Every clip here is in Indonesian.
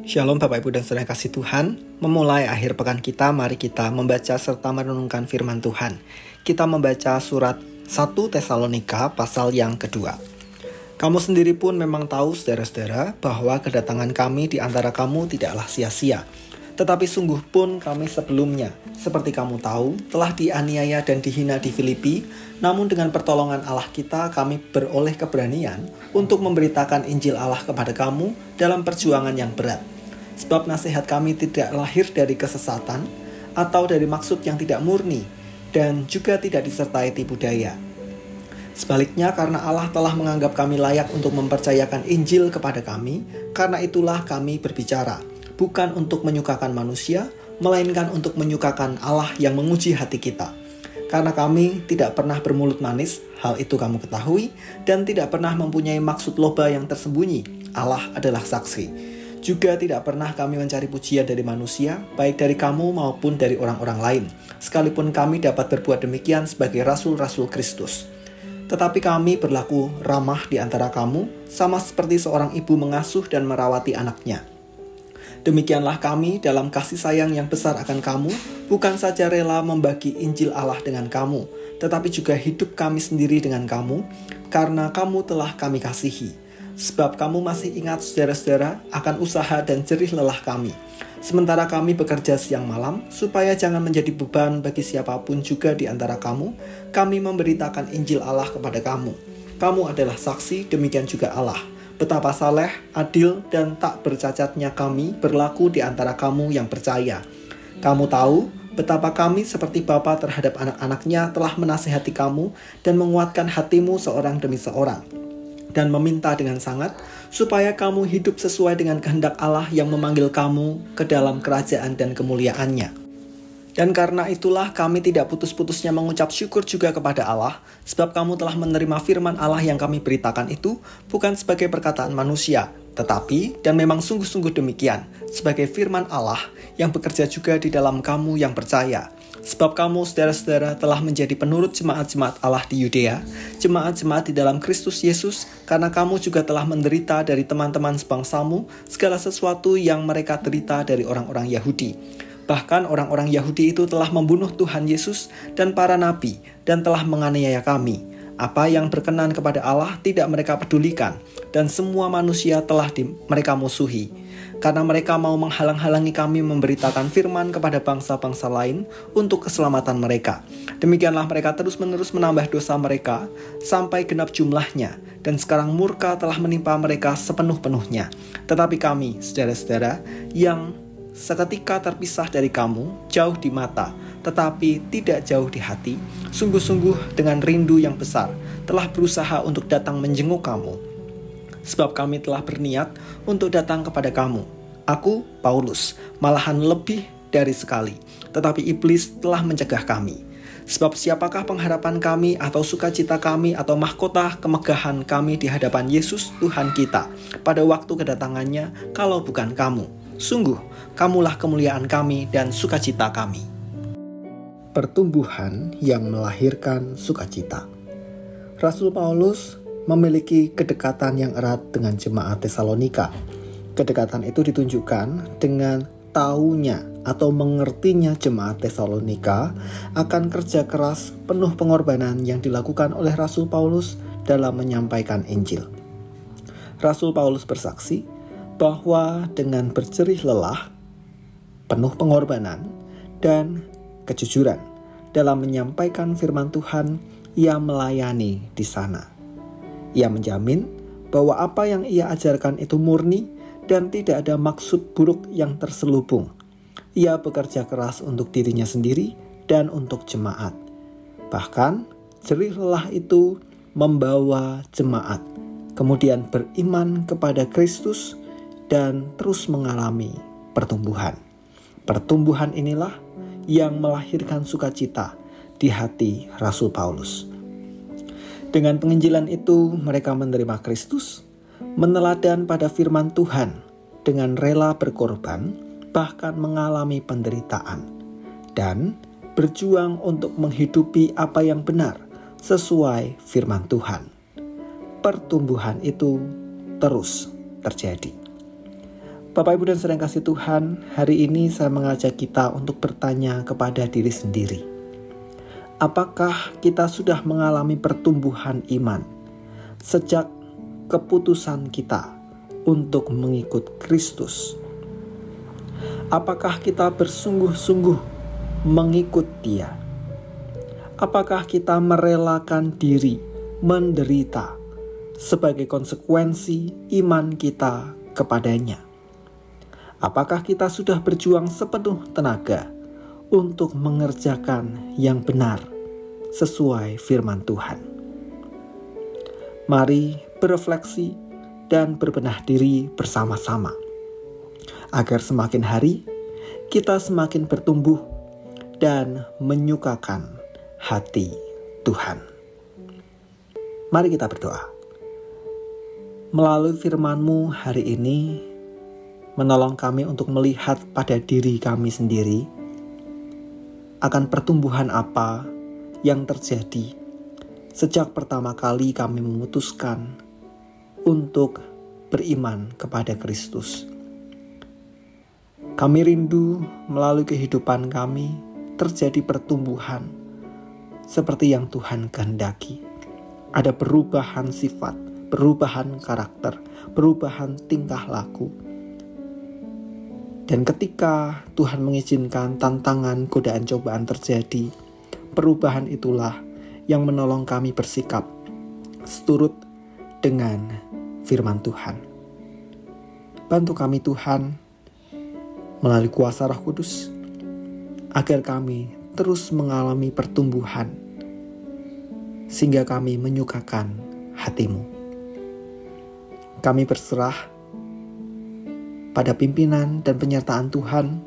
Shalom Bapak Ibu dan Saudara kasih Tuhan. Memulai akhir pekan kita, mari kita membaca serta merenungkan firman Tuhan. Kita membaca surat 1 Tesalonika pasal yang kedua. Kamu sendiri pun memang tahu saudara-saudara bahwa kedatangan kami di antara kamu tidaklah sia-sia. Tetapi sungguh pun kami sebelumnya, seperti kamu tahu, telah dianiaya dan dihina di Filipi. Namun dengan pertolongan Allah kita, kami beroleh keberanian untuk memberitakan Injil Allah kepada kamu dalam perjuangan yang berat. Sebab nasihat kami tidak lahir dari kesesatan atau dari maksud yang tidak murni, dan juga tidak disertai tipu daya. Sebaliknya, karena Allah telah menganggap kami layak untuk mempercayakan Injil kepada kami, karena itulah kami berbicara, bukan untuk menyukakan manusia, melainkan untuk menyukakan Allah yang menguji hati kita. Karena kami tidak pernah bermulut manis, hal itu kamu ketahui, dan tidak pernah mempunyai maksud loba yang tersembunyi. Allah adalah saksi. Juga tidak pernah kami mencari pujian dari manusia, baik dari kamu maupun dari orang-orang lain, sekalipun kami dapat berbuat demikian sebagai rasul-rasul Kristus. Tetapi kami berlaku ramah di antara kamu, sama seperti seorang ibu mengasuh dan merawati anaknya. Demikianlah kami dalam kasih sayang yang besar akan kamu, bukan saja rela membagi Injil Allah dengan kamu, tetapi juga hidup kami sendiri dengan kamu, karena kamu telah kami kasihi. Sebab kamu masih ingat saudara-saudara akan usaha dan jerih lelah kami. Sementara kami bekerja siang malam, supaya jangan menjadi beban bagi siapapun juga di antara kamu, kami memberitakan Injil Allah kepada kamu. Kamu adalah saksi, demikian juga Allah. Betapa saleh, adil, dan tak bercacatnya kami berlaku di antara kamu yang percaya. Kamu tahu betapa kami seperti bapa terhadap anak-anaknya telah menasihati kamu dan menguatkan hatimu seorang demi seorang. Dan meminta dengan sangat, supaya kamu hidup sesuai dengan kehendak Allah yang memanggil kamu ke dalam kerajaan dan kemuliaannya. Dan karena itulah kami tidak putus-putusnya mengucap syukur juga kepada Allah, sebab kamu telah menerima firman Allah yang kami beritakan itu, bukan sebagai perkataan manusia, tetapi, dan memang sungguh-sungguh demikian, sebagai firman Allah yang bekerja juga di dalam kamu yang percaya. Sebab kamu, saudara-saudara, telah menjadi penurut jemaat-jemaat Allah di Yudea, jemaat-jemaat di dalam Kristus Yesus, karena kamu juga telah menderita dari teman-teman sebangsamu, segala sesuatu yang mereka derita dari orang-orang Yahudi. Bahkan orang-orang Yahudi itu telah membunuh Tuhan Yesus dan para nabi, dan telah menganiaya kami. Apa yang berkenan kepada Allah tidak mereka pedulikan, dan semua manusia telah mereka musuhi. Karena mereka mau menghalang-halangi kami memberitakan firman kepada bangsa-bangsa lain untuk keselamatan mereka. Demikianlah mereka terus-menerus menambah dosa mereka sampai genap jumlahnya, dan sekarang murka telah menimpa mereka sepenuh-penuhnya. Tetapi kami, saudara-saudara, yang seketika terpisah dari kamu, jauh di mata, tetapi tidak jauh di hati, sungguh-sungguh dengan rindu yang besar, telah berusaha untuk datang menjenguk kamu. Sebab kami telah berniat untuk datang kepada kamu. Aku, Paulus, malahan lebih dari sekali, tetapi iblis telah mencegah kami. Sebab siapakah pengharapan kami atau sukacita kami atau mahkota kemegahan kami di hadapan Yesus Tuhan kita pada waktu kedatangannya kalau bukan kamu? Sungguh, kamulah kemuliaan kami dan sukacita kami. Pertumbuhan yang melahirkan sukacita. Rasul Paulus memiliki kedekatan yang erat dengan jemaat Tesalonika. Kedekatan itu ditunjukkan dengan tahunya atau mengertinya jemaat Tesalonika akan kerja keras penuh pengorbanan yang dilakukan oleh Rasul Paulus dalam menyampaikan Injil. Rasul Paulus bersaksi bahwa dengan berjerih lelah, penuh pengorbanan, dan kejujuran dalam menyampaikan firman Tuhan, ia melayani di sana. Ia menjamin bahwa apa yang ia ajarkan itu murni dan tidak ada maksud buruk yang terselubung. Ia bekerja keras untuk dirinya sendiri dan untuk jemaat. Bahkan, jerih lelah itu membawa jemaat, kemudian beriman kepada Kristus dan terus mengalami pertumbuhan. Pertumbuhan inilah yang melahirkan sukacita di hati Rasul Paulus. Dengan penginjilan itu, mereka menerima Kristus, meneladan pada firman Tuhan, dengan rela berkorban, bahkan mengalami penderitaan, dan berjuang untuk menghidupi apa yang benar sesuai firman Tuhan. Pertumbuhan itu terus terjadi. Bapak, Ibu, dan saudara yang kasih Tuhan, hari ini saya mengajak kita untuk bertanya kepada diri sendiri. Apakah kita sudah mengalami pertumbuhan iman sejak keputusan kita untuk mengikut Kristus? Apakah kita bersungguh-sungguh mengikut Dia? Apakah kita merelakan diri menderita sebagai konsekuensi iman kita kepadanya? Apakah kita sudah berjuang sepenuh tenaga untuk mengerjakan yang benar sesuai firman Tuhan? Mari berefleksi dan berbenah diri bersama-sama, agar semakin hari kita semakin bertumbuh dan menyukakan hati Tuhan. Mari kita berdoa. Melalui firman-Mu hari ini, menolong kami untuk melihat pada diri kami sendiri akan pertumbuhan apa yang terjadi sejak pertama kali kami memutuskan untuk beriman kepada Kristus. Kami rindu melalui kehidupan kami terjadi pertumbuhan seperti yang Tuhan kehendaki. Ada perubahan sifat, perubahan karakter, perubahan tingkah laku. Dan ketika Tuhan mengizinkan tantangan, godaan, cobaan terjadi, perubahan itulah yang menolong kami bersikap seturut dengan firman Tuhan. Bantu kami Tuhan melalui kuasa Roh Kudus, agar kami terus mengalami pertumbuhan, sehingga kami menyukakan hati-Mu. Kami berserah pada pimpinan dan penyertaan Tuhan,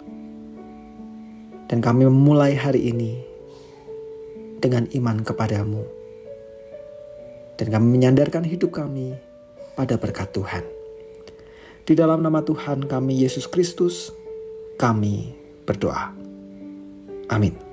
dan kami memulai hari ini dengan iman kepada-Mu, dan kami menyandarkan hidup kami pada berkat Tuhan. Di dalam nama Tuhan kami Yesus Kristus, kami berdoa. Amin.